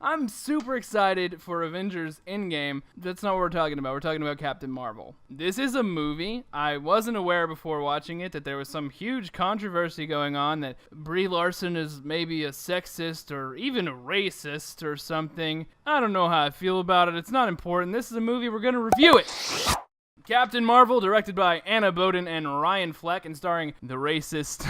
I'm super excited for Avengers Endgame. That's not what we're talking about. We're talking about Captain Marvel. This is a movie. I wasn't aware before watching it that there was some huge controversy going on that Brie Larson is maybe a sexist or even a racist or something. I don't know how I feel about it. It's not important. This is a movie. We're going to review it. Captain Marvel, directed by Anna Boden and Ryan Fleck, and starring the racist...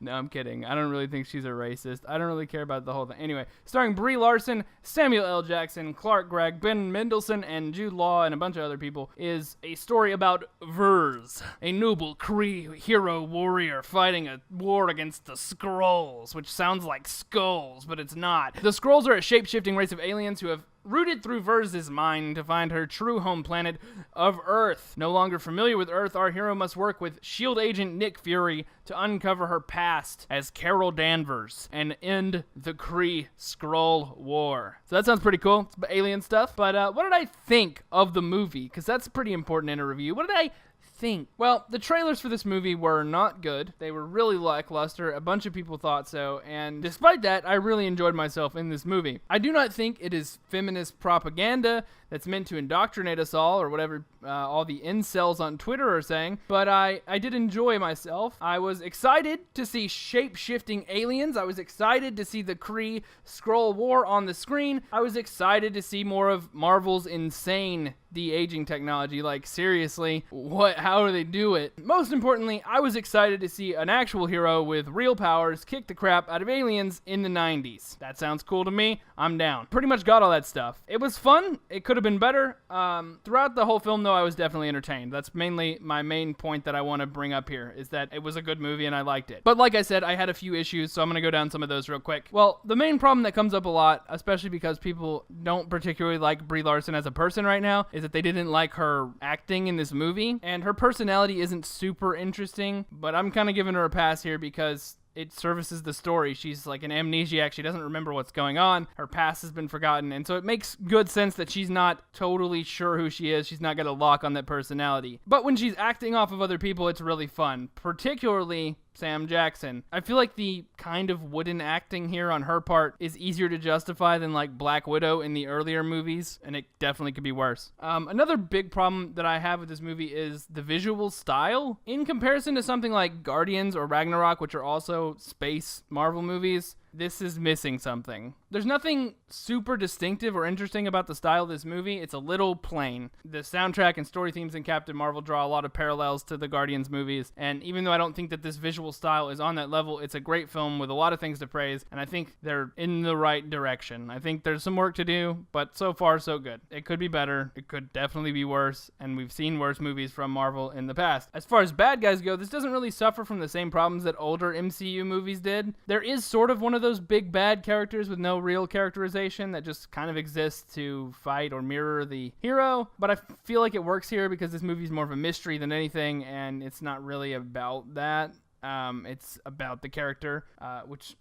No, I'm kidding. I don't really think she's a racist. I don't really care about the whole thing. Anyway, starring Brie Larson, Samuel L. Jackson, Clark Gregg, Ben Mendelsohn, and Jude Law, and a bunch of other people, is a story about Vers, a noble Kree hero warrior fighting a war against the Skrulls, which sounds like skulls, but it's not. The Skrulls are a shape-shifting race of aliens who have rooted through Vers's mind to find her true home planet of Earth. No longer familiar with Earth, our hero must work with S.H.I.E.L.D. agent Nick Fury to uncover her past as Carol Danvers and end the Kree-Skrull War. So that sounds pretty cool. It's alien stuff. But what did I think of the movie? Because that's pretty important in a review. What did I think? Well, the trailers for this movie were not good. They were really lackluster. A bunch of people thought so, and despite that, I really enjoyed myself in this movie. I do not think it is feminist propaganda that's meant to indoctrinate us all, or whatever all the incels on Twitter are saying, but I did enjoy myself. I was excited to see shape-shifting aliens. I was excited to see the Kree-Skrull War on the screen. I was excited to see more of Marvel's insane de-aging technology. Like, seriously, how do they do it? Most importantly, I was excited to see an actual hero with real powers kick the crap out of aliens in the 90s. That sounds cool to me. I'm down. Pretty much got all that stuff. It was fun. It could have been better. Throughout the whole film, though, I was definitely entertained. That's mainly my main point that I want to bring up here, is that it was a good movie and I liked it. But like I said, I had a few issues, so I'm going to go down some of those real quick. Well, the main problem that comes up a lot, especially because people don't particularly like Brie Larson as a person right now, is that they didn't like her acting in this movie, and her personality isn't super interesting, but I'm kind of giving her a pass here because it services the story. She's like an amnesiac. She doesn't remember what's going on. Her past has been forgotten. And so it makes good sense that she's not totally sure who she is. She's not got a lock on that personality. But when she's acting off of other people, it's really fun. Particularly Sam Jackson. I feel like the kind of wooden acting here on her part is easier to justify than like Black Widow in the earlier movies, and it definitely could be worse. Another big problem that I have with this movie is the visual style. In comparison to something like Guardians or Ragnarok, which are also space Marvel movies, this is missing something. There's nothing super distinctive or interesting about the style of this movie. It's a little plain. The soundtrack and story themes in Captain Marvel draw a lot of parallels to the Guardians movies, and even though I don't think that this visual style is on that level, it's a great film with a lot of things to praise, and I think they're in the right direction. I think there's some work to do, but so far so good. It could be better. It could definitely be worse, and we've seen worse movies from Marvel in the past. As far as bad guys go, this doesn't really suffer from the same problems that older MCU movies did. There is sort of one of those big bad characters with no real characterization that just kind of exists to fight or mirror the hero, but I feel like it works here because this movie is more of a mystery than anything, and it's not really about that. It's about the character, which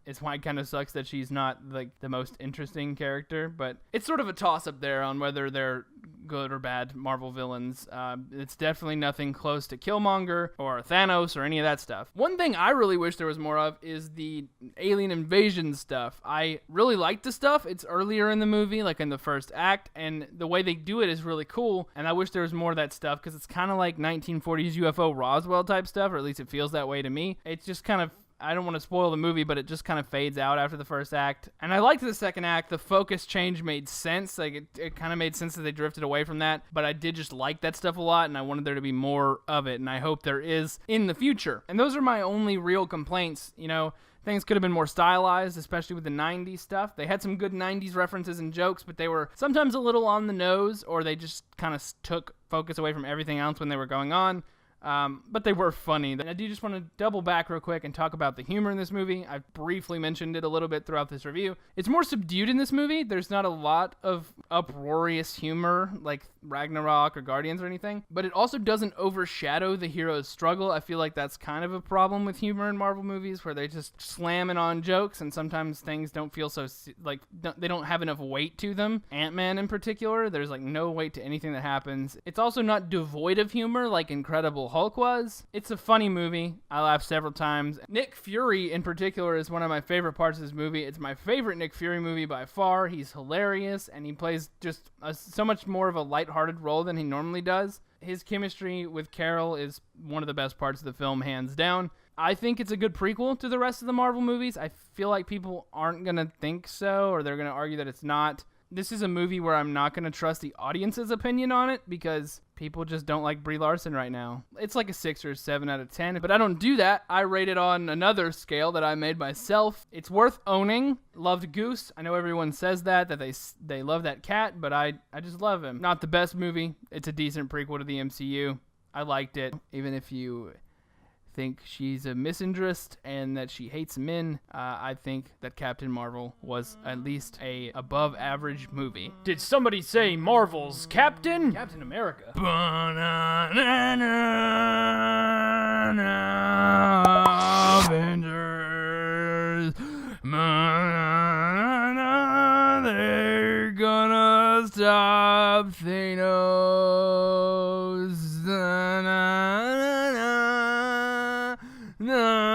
is why it kind of sucks that she's not like the most interesting character, but it's sort of a toss-up there on whether they're good or bad Marvel villains. It's definitely nothing close to Killmonger or Thanos or any of that stuff. One thing I really wish there was more of is the alien invasion stuff. I really like the stuff. It's earlier in the movie, like in the first act, and the way they do it is really cool, and I wish there was more of that stuff because it's kind of like 1940s UFO Roswell type stuff, or at least it feels that way to me. It's just kind of, I don't want to spoil the movie, but it just kind of fades out after the first act. And I liked the second act. The focus change made sense. Like it kind of made sense that they drifted away from that, but I did just like that stuff a lot, and I wanted there to be more of it, and I hope there is in the future. And those are my only real complaints. You know, things could have been more stylized, especially with the 90s stuff. They had some good 90s references and jokes, but they were sometimes a little on the nose, or they just kind of took focus away from everything else when they were going on. But they were funny. And I do just want to double back real quick and talk about the humor in this movie. I've briefly mentioned it a little bit throughout this review. It's more subdued in this movie. There's not a lot of uproarious humor like Ragnarok or Guardians or anything, but it also doesn't overshadow the hero's struggle. I feel like that's kind of a problem with humor in Marvel movies, where they just slamming on jokes, and sometimes things don't feel so, like, they don't have enough weight to them. Ant-Man in particular, there's like no weight to anything that happens. It's also not devoid of humor like Incredible Hulk was. It's a funny movie. I laughed several times. Nick Fury, in particular, is one of my favorite parts of this movie. It's my favorite Nick Fury movie by far. He's hilarious, and he plays just so much more of a lighthearted role than he normally does. His chemistry with Carol is one of the best parts of the film, hands down. I think it's a good prequel to the rest of the Marvel movies. I feel like people aren't going to think so, or they're going to argue that it's not. This is a movie where I'm not going to trust the audience's opinion on it because people just don't like Brie Larson right now. It's like a 6 or 7 out of 10, but I don't do that. I rate it on another scale that I made myself. It's worth owning. Loved Goose. I know everyone says that they love that cat, but I just love him. Not the best movie. It's a decent prequel to the MCU. I liked it, even if you think she's a misandrist and that she hates men. I think that Captain Marvel was at least a above average movie. Did somebody say Marvel's Captain? Captain America. Avengers. They're gonna stop Thanos. No.